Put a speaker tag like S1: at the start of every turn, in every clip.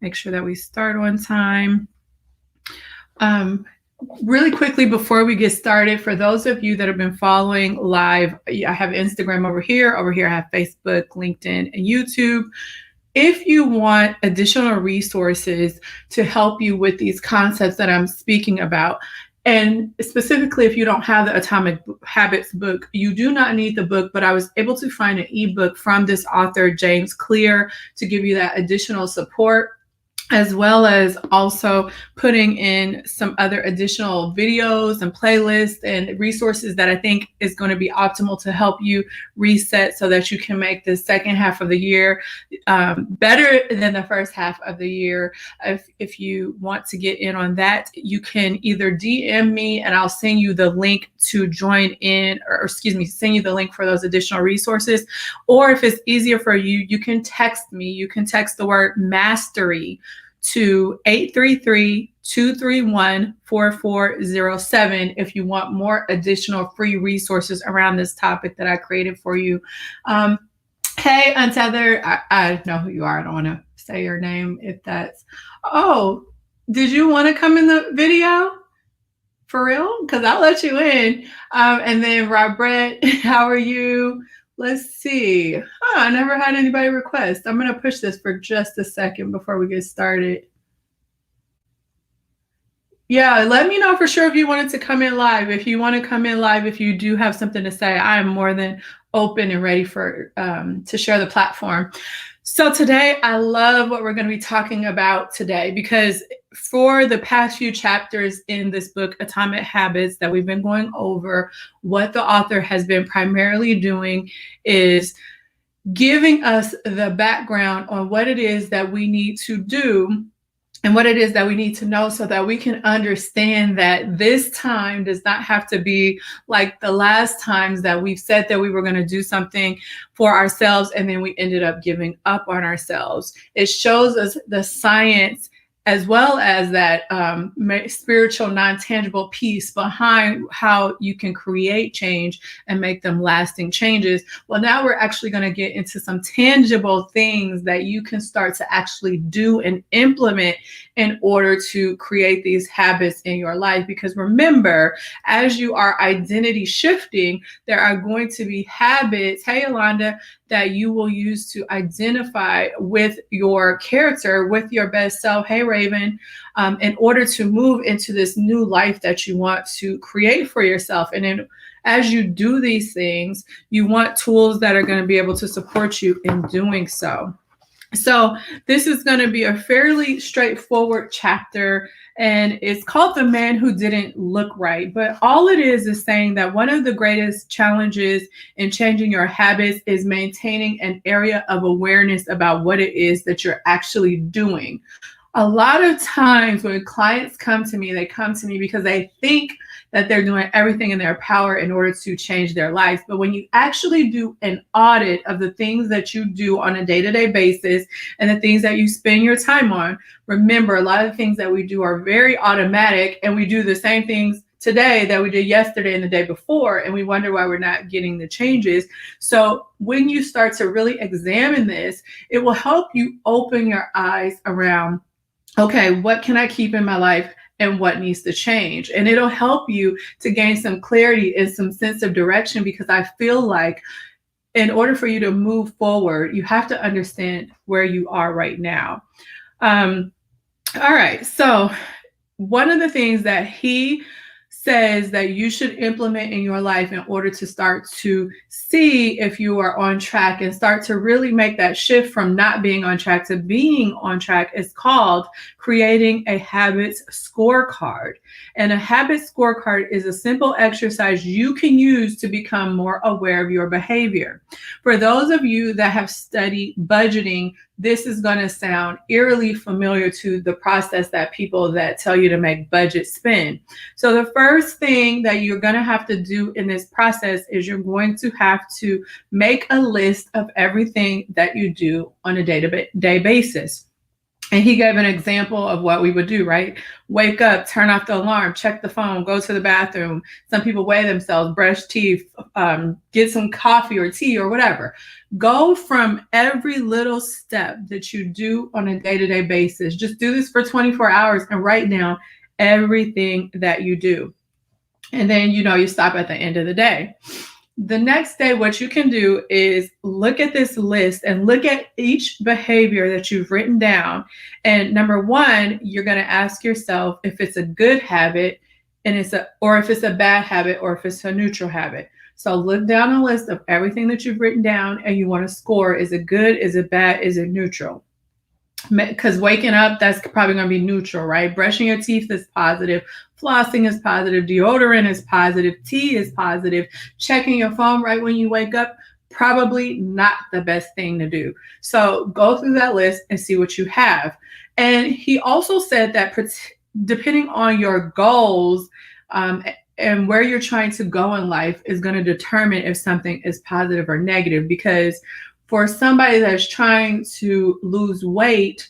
S1: Make sure that we start on time. Really quickly before we get started, for those of you that have been following live, I have Instagram over here. Over here, I have Facebook, LinkedIn, and YouTube. If you want additional resources to help you with these concepts that I'm speaking about, and specifically if you don't have the Atomic Habits book, you do not need the book, but I was able to find an ebook from this author, James Clear, to give you that additional support, as well as also putting in some other additional videos and playlists and resources that I think is going to be optimal to help you reset so that you can make the second half of the year better than the first half of the year. If you want to get in on that, you can either DM me and I'll send you the link to join in, or send you the link for those additional resources. Or if it's easier for you, you can text me. You can text the word mastery to 833-231-4407 if you want more additional free resources around this topic that I created for you. Hey, Untethered, I know who you are. I don't want to say your name if that's... Oh, did you want to come in the video? For real? Because I'll let you in. And then Robert, how are you? Let's see. I never had anybody request. I'm going to push this for just a second before we get started. Yeah, let me know for sure if you wanted to come in live. If you want to come in live, if you do have something to say, I am more than open and ready for to share the platform. So today, I love what we're going to be talking about today, because for the past few chapters in this book, Atomic Habits, that we've been going over, what the author has been primarily doing is giving us the background on what it is that we need to do and what it is that we need to know so that we can understand that this time does not have to be like the last times that we've said that we were going to do something for ourselves and then we ended up giving up on ourselves. It shows us the science as well as that spiritual, non-tangible piece behind how you can create change and make them lasting changes. Well, now we're actually going to get into some tangible things that you can start to actually do and implement in order to create these habits in your life. Because remember, as you are identity shifting, there are going to be habits, hey, Yolanda, that you will use to identify with your character, with your best self, hey, Raven, in order to move into this new life that you want to create for yourself. And then as you do these things, you want tools that are going to be able to support you in doing so. So this is going to be a fairly straightforward chapter, and it's called The Man Who Didn't Look Right. But all it is saying that one of the greatest challenges in changing your habits is maintaining an area of awareness about what it is that you're actually doing. A lot of times when clients come to me, they come to me because they think that they're doing everything in their power in order to change their life. But when you actually do an audit of the things that you do on a day-to-day basis and the things that you spend your time on, remember, a lot of things that we do are very automatic, and we do the same things today that we did yesterday and the day before, and we wonder why we're not getting the changes. So when you start to really examine this, it will help you open your eyes around, okay, what can I keep in my life and what needs to change? And it'll help you to gain some clarity and some sense of direction, because I feel like in order for you to move forward, you have to understand where you are right now. All right, so one of the things that he says that you should implement in your life in order to start to see if you are on track and start to really make that shift from not being on track to being on track is called creating a habits scorecard. And a habit scorecard is a simple exercise you can use to become more aware of your behavior. For those of you that have studied budgeting, this is going to sound eerily familiar to the process that people that tell you to make budget spend. So the first thing that you're going to have to do in this process is you're going to have to make a list of everything that you do on a day-to-day basis. And he gave an example of what we would do, right? Wake up, turn off the alarm, check the phone, go to the bathroom. Some people weigh themselves, brush teeth, get some coffee or tea or whatever. Go from every little step that you do on a day-to-day basis. Just do this for 24 hours and write down everything that you do. And then, you stop at the end of the day. The next day, what you can do is look at this list and look at each behavior that you've written down. And number one, you're going to ask yourself if it's a good habit or if it's a bad habit, or if it's a neutral habit. So look down a list of everything that you've written down and you want to score. Is it good? Is it bad? Is it neutral? Because waking up, that's probably going to be neutral, right? Brushing your teeth is positive. Flossing is positive. Deodorant is positive. Tea is positive. Checking your phone right when you wake up, probably not the best thing to do. So go through that list and see what you have. And he also said that depending on your goals and where you're trying to go in life is going to determine if something is positive or negative. Because for somebody that's trying to lose weight,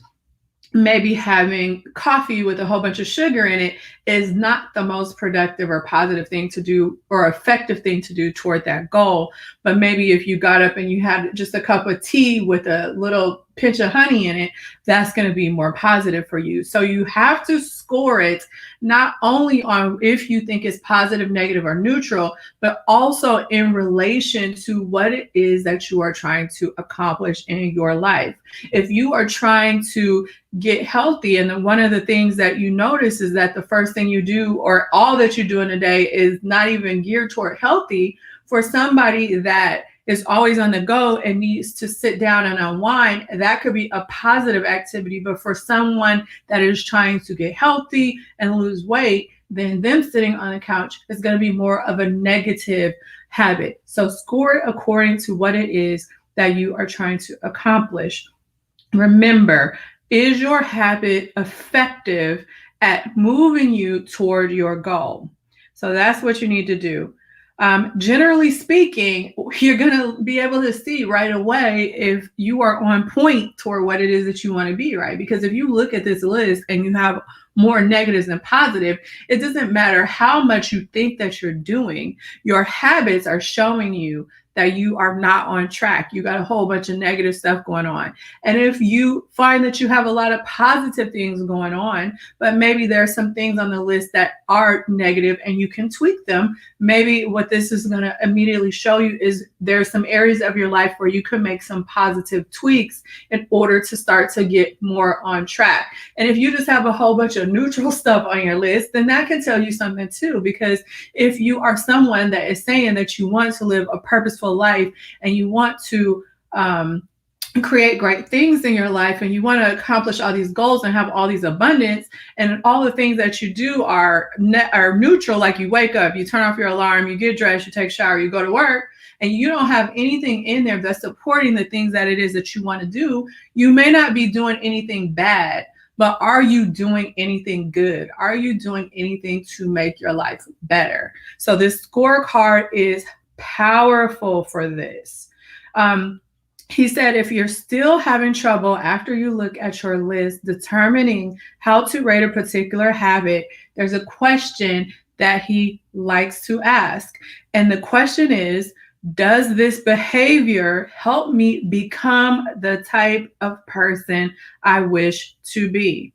S1: maybe having coffee with a whole bunch of sugar in it is not the most productive or positive thing to do or effective thing to do toward that goal. But maybe if you got up and you had just a cup of tea with a little pinch of honey in it, that's going to be more positive for you. So you have to score it not only on if you think it's positive, negative, or neutral, but also in relation to what it is that you are trying to accomplish in your life. If you are trying to get healthy, and then one of the things that you notice is that the first thing you do or all that you do in a day is not even geared toward healthy, for somebody that is always on the go and needs to sit down and unwind, that could be a positive activity. But for someone that is trying to get healthy and lose weight, then them sitting on the couch is going to be more of a negative habit. So score it according to what it is that you are trying to accomplish. Remember, is your habit effective at moving you toward your goal? So that's what you need to do. Generally speaking, you're going to be able to see right away if you are on point toward what it is that you want to be, right? Because if you look at this list and you have more negatives than positive, it doesn't matter how much you think that you're doing. Your habits are showing you that you are not on track. You got a whole bunch of negative stuff going on. And if you find that you have a lot of positive things going on, but maybe there are some things on the list that are negative and you can tweak them, maybe what this is going to immediately show you is there's some areas of your life where you can make some positive tweaks in order to start to get more on track. And if you just have a whole bunch of neutral stuff on your list, then that can tell you something too. Because if you are someone that is saying that you want to live a purposeful life and you want to create great things in your life and you want to accomplish all these goals and have all these abundance, and all the things that you do are neutral, like you wake up, you turn off your alarm, you get dressed, you take a shower, you go to work, and you don't have anything in there that's supporting the things that it is that you want to do, you may not be doing anything bad. But are you doing anything good? Are you doing anything to make your life better? So this scorecard is powerful for this. He said, if you're still having trouble after you look at your list determining how to rate a particular habit, there's a question that he likes to ask. And the question is, does this behavior help me become the type of person I wish to be?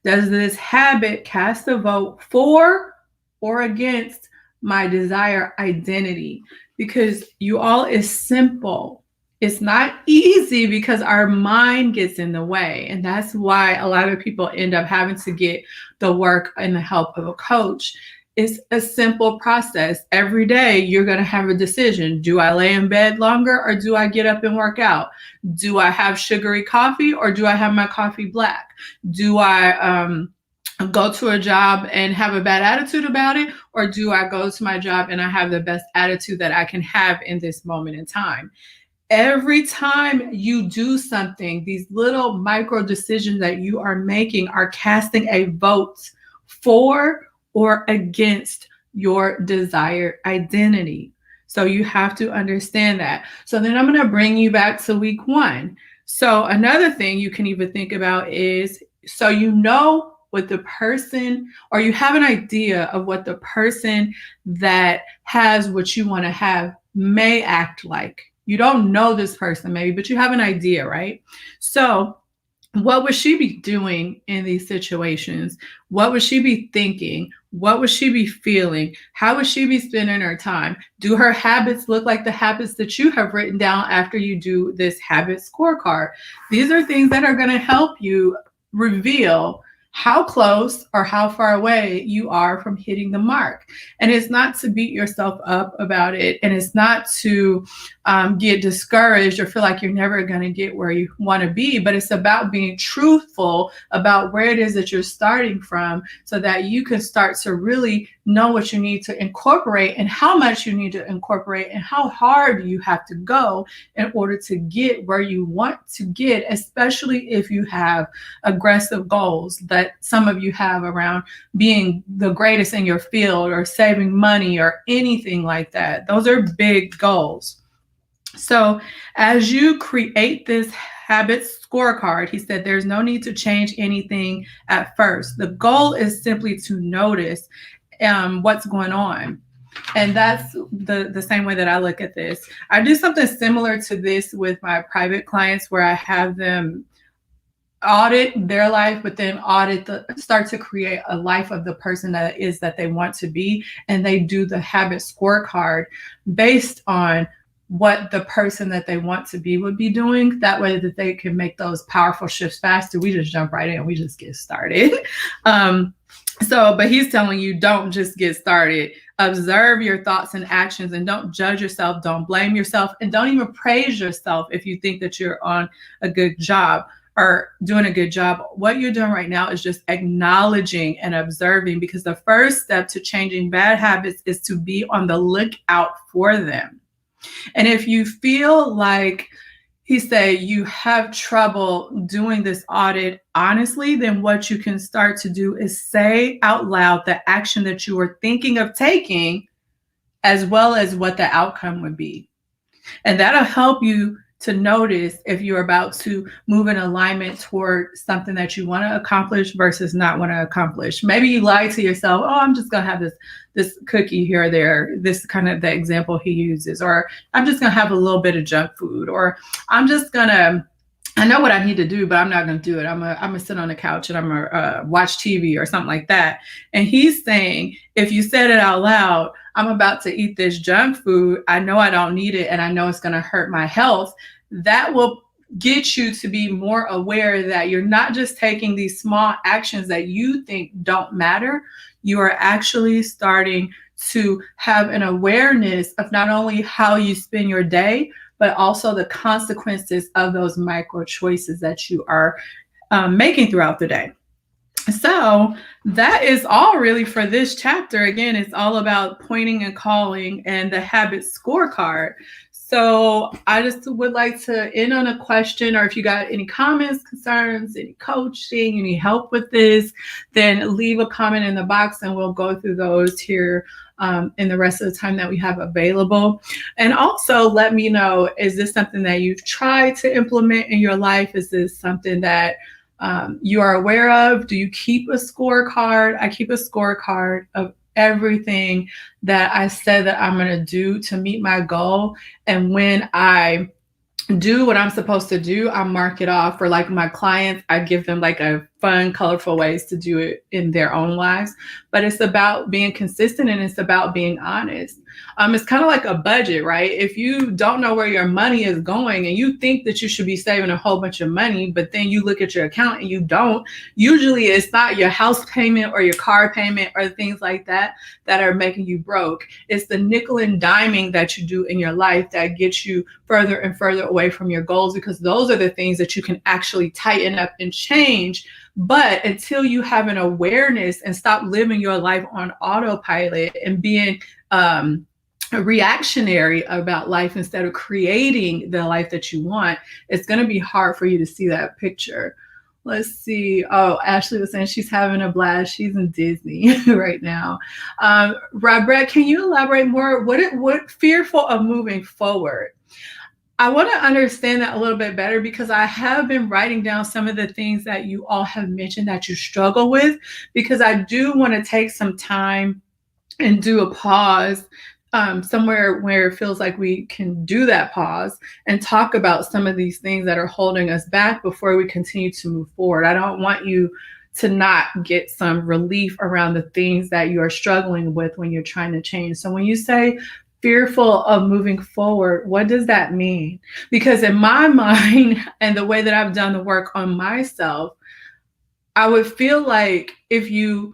S1: Does this habit cast a vote for or against my desired identity? Because you all, is simple. It's not easy because our mind gets in the way. And that's why a lot of people end up having to get the work and the help of a coach. It's a simple process. Every day you're going to have a decision. Do I lay in bed longer or do I get up and work out? Do I have sugary coffee or do I have my coffee black? Do I go to a job and have a bad attitude about it? Or do I go to my job and I have the best attitude that I can have in this moment in time? Every time you do something, these little micro decisions that you are making are casting a vote for or against your desired identity. So you have to understand that. So then I'm going to bring you back to week 1. So another thing you can even think about is, so you know what the person, or you have an idea of what the person that has what you want to have may act like. You don't know this person maybe, but you have an idea, right? So what would she be doing in these situations? What would she be thinking? What would she be feeling? How would she be spending her time? Do her habits look like the habits that you have written down after you do this habit scorecard? These are things that are going to help you reveal how close or how far away you are from hitting the mark. And it's not to beat yourself up about it. And it's not to get discouraged or feel like you're never going to get where you want to be, but it's about being truthful about where it is that you're starting from, so that you can start to really know what you need to incorporate and how much you need to incorporate and how hard you have to go in order to get where you want to get, especially if you have aggressive goals that some of you have around being the greatest in your field or saving money or anything like that. Those are big goals. So as you create this habit scorecard, he said there's no need to change anything at first. The goal is simply to notice what's going on. And that's the same way that I look at this. I do something similar to this with my private clients, where I have them audit their life, but then start to create a life of the person that they want to be. And they do the habit scorecard based on what the person that they want to be would be doing. That way that they can make those powerful shifts faster. We just jump right in. We just get started. But he's telling you, don't just get started. Observe your thoughts and actions, and don't judge yourself. Don't blame yourself, and don't even praise yourself if you think that you're on a good job or doing a good job. What you're doing right now is just acknowledging and observing, because the first step to changing bad habits is to be on the lookout for them. And if you feel like, he said, you have trouble doing this audit honestly, then what you can start to do is say out loud the action that you were thinking of taking, as well as what the outcome would be. And that'll help you to notice if you're about to move in alignment toward something that you want to accomplish versus not want to accomplish. Maybe you lie to yourself, oh, I'm just going to have this cookie here or there. This kind of the example he uses, or I'm just going to have a little bit of junk food, or I'm just going to, I know what I need to do, but I'm not going to do it. I'm going to sit on the couch and I'm going to watch TV or something like that. And he's saying, if you said it out loud, I'm about to eat this junk food. I know I don't need it, and I know it's going to hurt my health. That will get you to be more aware that you're not just taking these small actions that you think don't matter. You are actually starting to have an awareness of not only how you spend your day, but also the consequences of those micro choices that you are making throughout the day. So that is all really for this chapter. Again, it's all about pointing and calling and the habit scorecard. So I just would like to end on a question, or if you got any comments, concerns, any coaching, any help with this, then leave a comment in the box and we'll go through those here in the rest of the time that we have available. And also let me know, is this something that you've tried to implement in your life? Is this something that you are aware of? Do you keep a scorecard? I keep a scorecard of everything that I said that I'm going to do to meet my goal. And when I do what I'm supposed to do, I mark it off. For like my clients, I give them like a fun, colorful ways to do it in their own lives. But it's about being consistent, and it's about being honest. It's kind of like a budget, right? If you don't know where your money is going and you think that you should be saving a whole bunch of money, but then you look at your account and you don't, usually it's not your house payment or your car payment or things like that that are making you broke. It's the nickel and diming that you do in your life that gets you further and further away from your goals, because those are the things that you can actually tighten up and change. But until you have an awareness and stop living your life on autopilot and being reactionary about life instead of creating the life that you want, it's going to be hard for you to see that picture. Let's see. Oh, Ashley was saying she's having a blast. She's in Disney right now. Robert, can you elaborate more? What fearful of moving forward? I want to understand that a little bit better because I have been writing down some of the things that you all have mentioned that you struggle with, because I do want to take some time and do a pause, somewhere where it feels like we can do that pause and talk about some of these things that are holding us back before we continue to move forward. I don't want you to not get some relief around the things that you are struggling with when you're trying to change. So when you say fearful of moving forward, what does that mean? Because in my mind and the way that I've done the work on myself, I would feel like if you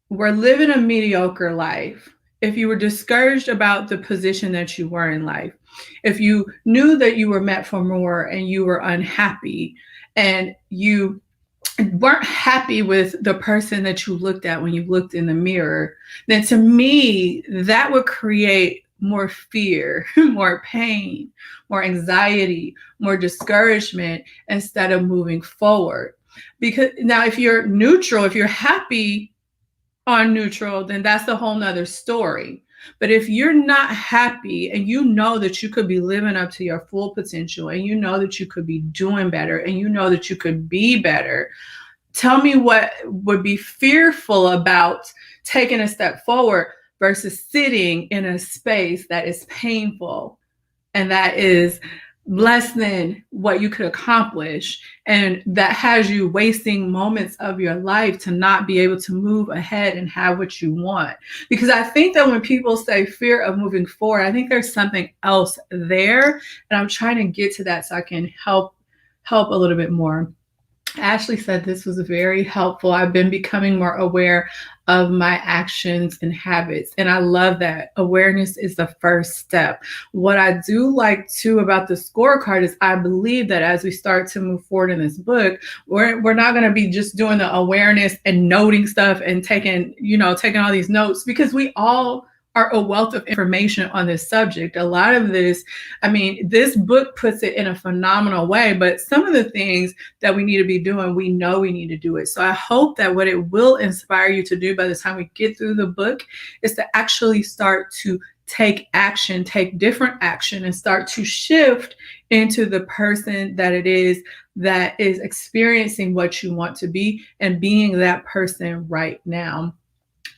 S1: were living a mediocre life, if you were discouraged about the position that you were in life, if you knew that you were meant for more and you were unhappy, and you weren't happy with the person that you looked at when you looked in the mirror, then to me, that would create more fear, more pain, more anxiety, more discouragement instead of moving forward. Because now, if you're neutral, if you're happy on neutral, then that's a whole nother story. But if you're not happy and you know that you could be living up to your full potential, and you know that you could be doing better, and you know that you could be better, tell me what would be fearful about taking a step forward versus sitting in a space that is painful and that is less than what you could accomplish, and that has you wasting moments of your life to not be able to move ahead and have what you want. Because I think that when people say fear of moving forward, I think there's something else there, and I'm trying to get to that so I can help a little bit more. Ashley said this was very helpful. I've been becoming more aware of my actions and habits. And I love that. Awareness is the first step. What I do like too about the scorecard is I believe that as we start to move forward in this book, we're not going to be just doing the awareness and noting stuff and taking all these notes, because we all are a wealth of information on this subject. A lot of this, this book puts it in a phenomenal way, but some of the things that we need to be doing, we know we need to do it. So I hope that what it will inspire you to do by the time we get through the book is to actually start to take action, take different action, and start to shift into the person that it is that is experiencing what you want to be and being that person right now.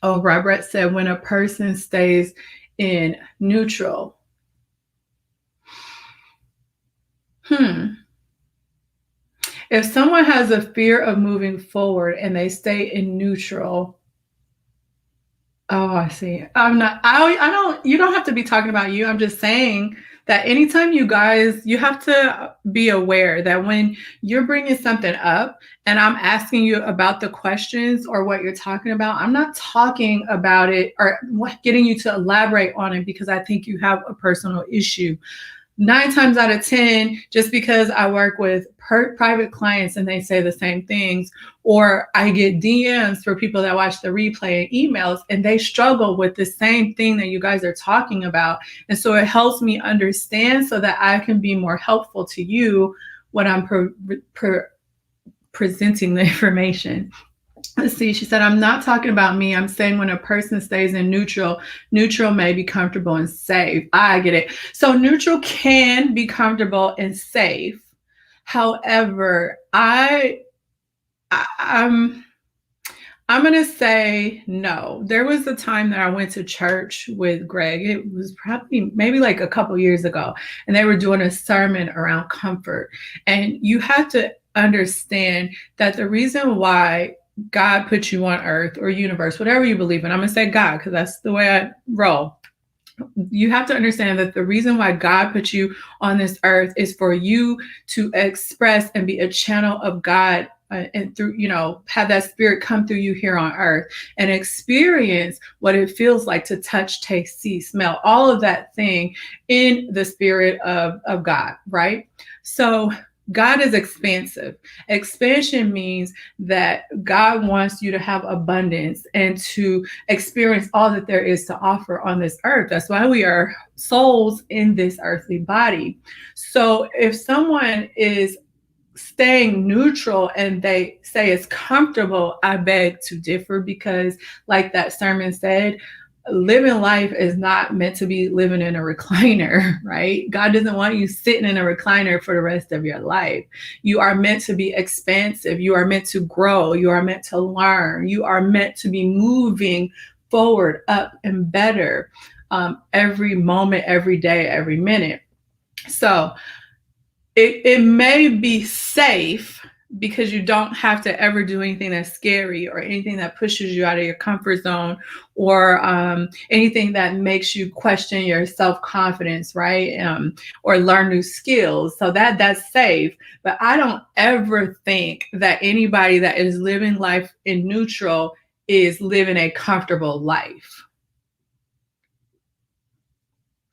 S1: Oh, Robert said, when a person stays in neutral. If someone has a fear of moving forward and they stay in neutral, oh, I see. You don't have to be talking about you. I'm just saying that anytime you have to be aware that when you're bringing something up and I'm asking you about the questions or what you're talking about, I'm not talking about it or getting you to elaborate on it because I think you have a personal issue. 9 times out of 10, just because I work with private clients and they say the same things, or I get DMs for people that watch the replay and emails and they struggle with the same thing that you guys are talking about. And so it helps me understand so that I can be more helpful to you when I'm presenting the information. Let's see, she said, I'm not talking about me. I'm saying when a person stays in neutral may be comfortable and safe. I get it. So neutral can be comfortable and safe. However, I'm going to say no. There was a time that I went to church with Greg. It was maybe like a couple years ago, and they were doing a sermon around comfort. And you have to understand that the reason why God put you on earth or universe, whatever you believe in, I'm going to say God because that's the way I roll. You have to understand that the reason why God put you on this earth is for you to express and be a channel of God, and through, have that spirit come through you here on earth and experience what it feels like to touch, taste, see, smell, all of that thing in the spirit of God, right? So God is expansive. Expansion means that God wants you to have abundance and to experience all that there is to offer on this earth. That's why we are souls in this earthly body. So if someone is staying neutral and they say it's comfortable, I beg to differ, because like that sermon said, living life is not meant to be living in a recliner, right? God doesn't want you sitting in a recliner for the rest of your life. You are meant to be expansive. You are meant to grow. You are meant to learn. You are meant to be moving forward, up, and better every moment, every day, every minute. So it may be safe because you don't have to ever do anything that's scary or anything that pushes you out of your comfort zone, or anything that makes you question your self-confidence, right? Or learn new skills. So that's safe. But I don't ever think that anybody that is living life in neutral is living a comfortable life.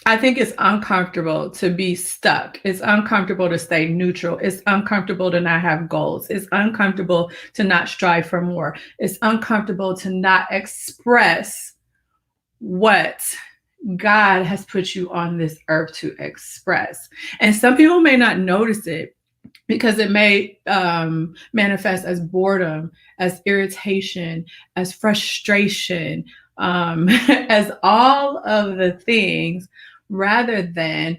S1: I think it's uncomfortable to be stuck. It's uncomfortable to stay neutral. It's uncomfortable to not have goals. It's uncomfortable to not strive for more. It's uncomfortable to not express what God has put you on this earth to express. And some people may not notice it because it may manifest as boredom, as irritation, as frustration, as all of the things, rather than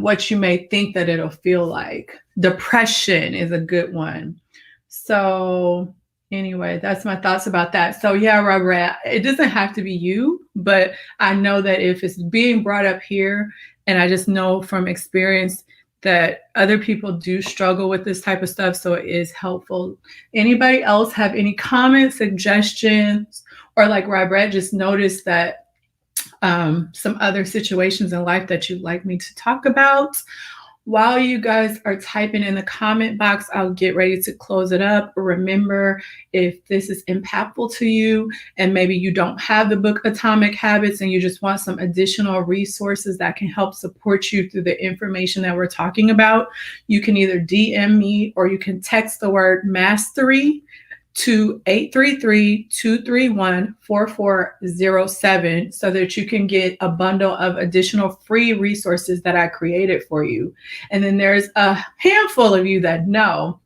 S1: what you may think that it'll feel like. Depression is a good one. So anyway, that's my thoughts about that. So yeah, Robert, it doesn't have to be you, but I know that if it's being brought up here, and I just know from experience that other people do struggle with this type of stuff, so it is helpful. Anybody else have any comments, suggestions, or like Robert just noticed that some other situations in life that you'd like me to talk about? While you guys are typing in the comment box, I'll get ready to close it up. Remember, if this is impactful to you and maybe you don't have the book Atomic Habits and you just want some additional resources that can help support you through the information that we're talking about, you can either DM me or you can text the word mastery to 833-231-4407 so that you can get a bundle of additional free resources that I created for you. And then there's a handful of you that know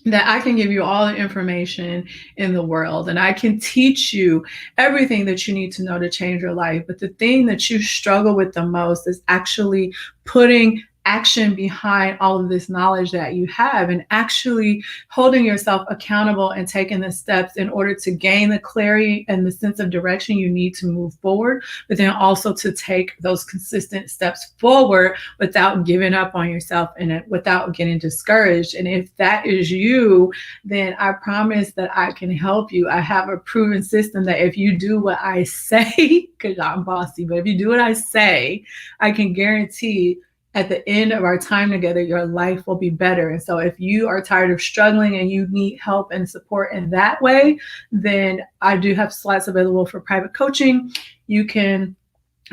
S1: that I can give you all the information in the world and I can teach you everything that you need to know to change your life. But the thing that you struggle with the most is actually putting action behind all of this knowledge that you have and actually holding yourself accountable and taking the steps in order to gain the clarity and the sense of direction you need to move forward, but then also to take those consistent steps forward without giving up on yourself and without getting discouraged. And if that is you, then I promise that I can help you. I have a proven system that if you do what I say, because I'm bossy, but if you do what I say, I can guarantee at the end of our time together, your life will be better. And so if you are tired of struggling and you need help and support in that way, then I do have slots available for private coaching. You can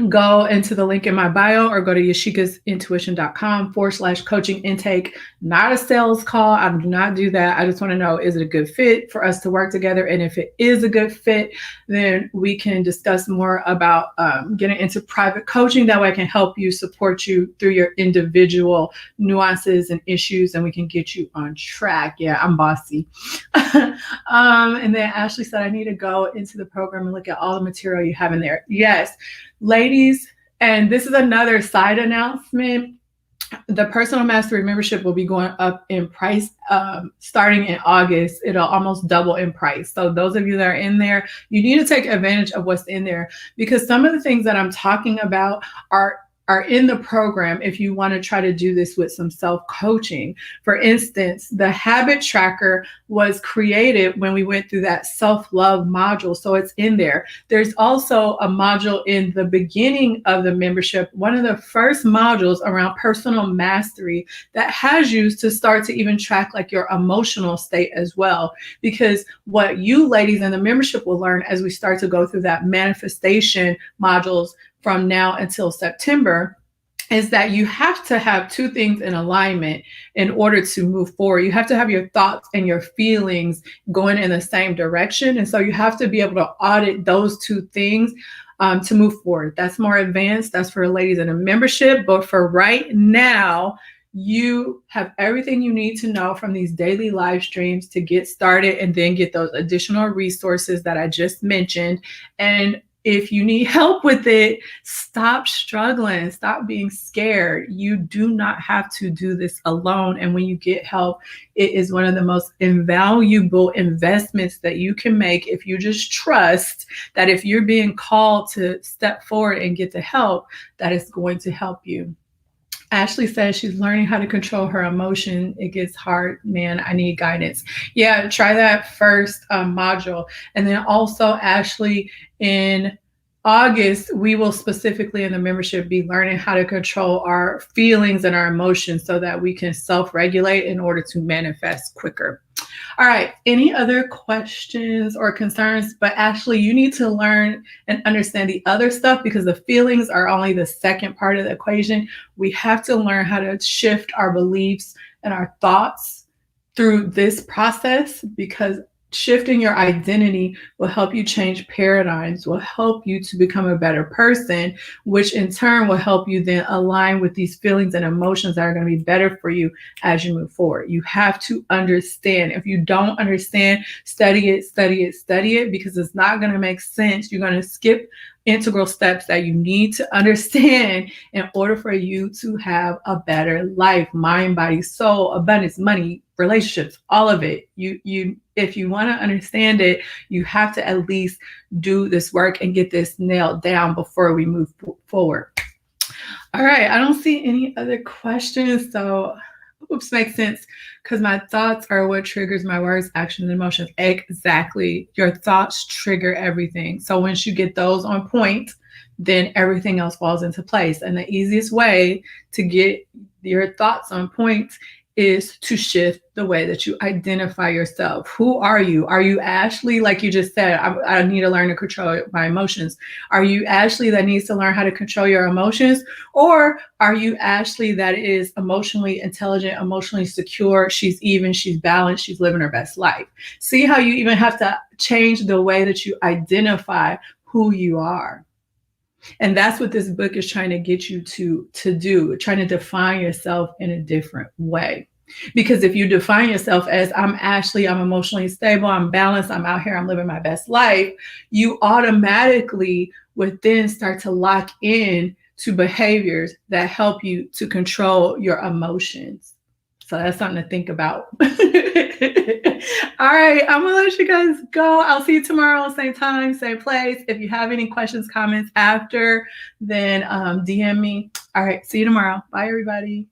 S1: go into the link in my bio or go to yashikasintuition.com/coaching intake. Not a sales call. I do not do that. I just want to know, is it a good fit for us to work together? And if it is a good fit, then we can discuss more about getting into private coaching. That way I can help you, support you through your individual nuances and issues, and we can get you on track. Yeah, I'm bossy. And then Ashley said, I need to go into the program and look at all the material you have in there. Yes. Ladies, and this is another side announcement. The Personal Mastery membership will be going up in price starting in August. It'll almost double in price. So those of you that are in there, you need to take advantage of what's in there, because some of the things that I'm talking about are in the program if you want to try to do this with some self-coaching. For instance, the habit tracker was created when we went through that self-love module, so it's in there. There's also a module in the beginning of the membership, one of the first modules around personal mastery, that has you to start to even track like your emotional state as well. Because what you ladies in the membership will learn as we start to go through that manifestation modules from now until September is that you have to have two things in alignment in order to move forward. You have to have your thoughts and your feelings going in the same direction. And so you have to be able to audit those two things to move forward. That's more advanced. That's for ladies in a membership. But for right now, you have everything you need to know from these daily live streams to get started and then get those additional resources that I just mentioned. And if you need help with it, stop struggling, stop being scared. You do not have to do this alone. And when you get help, it is one of the most invaluable investments that you can make if you just trust that if you're being called to step forward and get the help, that is going to help you. Ashley says she's learning how to control her emotion. It gets hard, man. I need guidance. Yeah, try that first module. And then also, Ashley, in August, we will specifically in the membership be learning how to control our feelings and our emotions so that we can self-regulate in order to manifest quicker. All right. Any other questions or concerns? But Ashley, you need to learn and understand the other stuff because the feelings are only the second part of the equation. We have to learn how to shift our beliefs and our thoughts through this process because shifting your identity will help you change paradigms, will help you to become a better person, which in turn will help you then align with these feelings and emotions that are going to be better for you as you move forward. You have to understand. If you don't understand, study it, because it's not going to make sense. You're going to skip integral steps that you need to understand in order for you to have a better life, mind, body, soul, abundance, money, relationships, all of it. If you want to understand it, you have to at least do this work and get this nailed down before we move forward. All right, I don't see any other questions, so oops, makes sense, because my thoughts are what triggers my words, actions, and emotions. Exactly. Your thoughts trigger everything. So once you get those on point, then everything else falls into place. And the easiest way to get your thoughts on point is to shift the way that you identify yourself. Who are you? Are you Ashley? Like you just said, I need to learn to control my emotions. Are you Ashley that needs to learn how to control your emotions? Or are you Ashley that is emotionally intelligent, emotionally secure? She's even, she's balanced, she's living her best life. See how you even have to change the way that you identify who you are. And that's what this book is trying to get you to do, trying to define yourself in a different way. Because if you define yourself as I'm Ashley, I'm emotionally stable, I'm balanced, I'm out here, I'm living my best life, you automatically would then start to lock in to behaviors that help you to control your emotions. So that's something to think about. All right, I'm gonna let you guys go. I'll see you tomorrow, same time, same place. If you have any questions, comments after, then DM me. All right, see you tomorrow. Bye, everybody.